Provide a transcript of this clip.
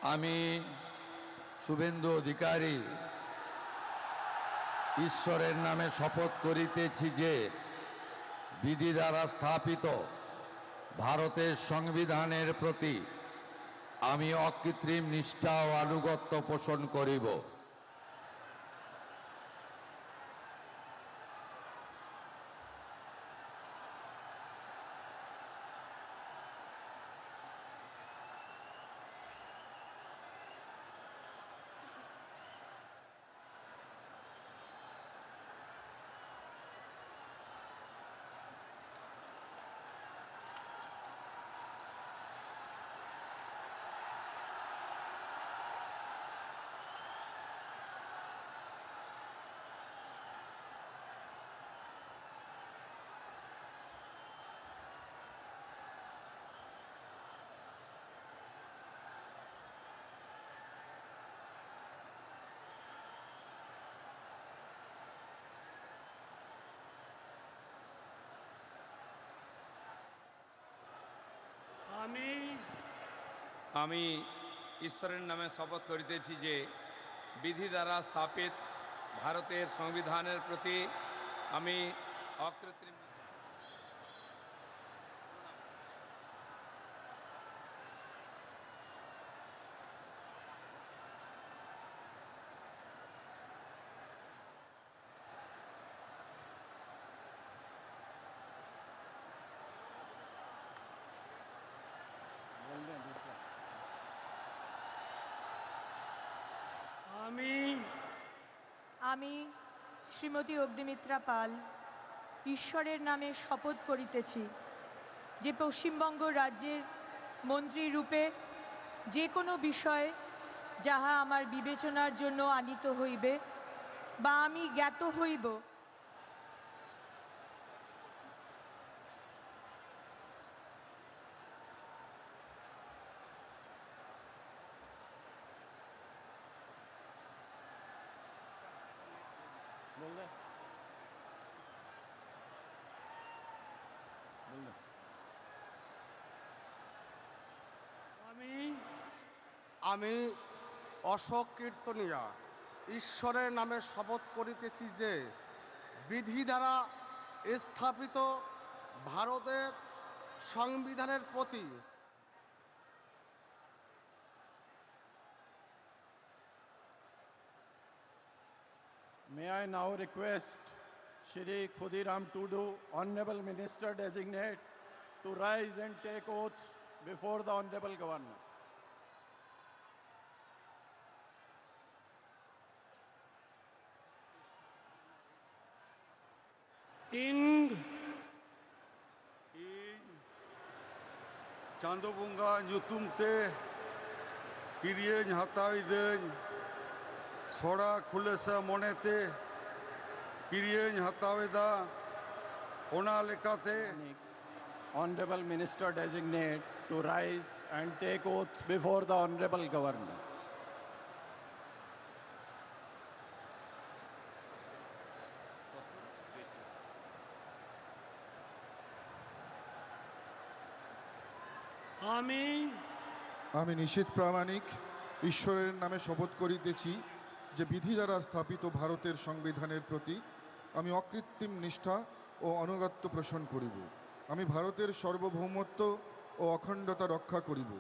আমি শুভেন্দু অধিকারী ঈশ্বরের নামে শপথ করিতেছি যে বিধি দ্বারা স্থাপিত ভারতের সংবিধানের প্রতি আমি অকৃত্রিম নিষ্ঠা ও আনুগত্য পোষণ করিব। আমি ঈশ্বরের নামে শপথ করিতেছি যে বিধি দ্বারা স্থাপিত ভারতের সংবিধানের প্রতি আমি অকৃত্রিম আমি শ্রীমতী অগ্নিমিত্রা পাল ঈশ্বরের নামে শপথ করিতেছি যে পশ্চিমবঙ্গ রাজ্যের মন্ত্রী রূপে যে কোনো বিষয় যাহা আমার বিবেচনার জন্য আনিত হইবে বা আমি জ্ঞাত হইব আমি অশোক কীর্তনিয়া ঈশ্বরের নামে শপথ করিতেছি যে বিধি দ্বারা স্থাপিত ভারতের সংবিধানের প্রতি May I now request Shri Khudiram Tudu, Honorable Minister Designate, to rise and take oath before the Honorable Governor. Chandobunga Nyutumte Kiriyen Hatawideñ Sora Khulesa Monete Kiriyen Hataweda Ona Lekate. Honorable Minister Designate to rise and take oath before the Honorable Governor. আমি নিশীথ প্রামাণিক ঈশ্বরের নামে শপথ করিতেছি যে বিধি দ্বারা স্থাপিত ভারতের সংবিধানের প্রতি আমি অকৃত্রিম নিষ্ঠা ও আনুগত্য পোষণ করিব। আমি ভারতের সার্বভৌমত্ব ও অখণ্ডতা রক্ষা করিব।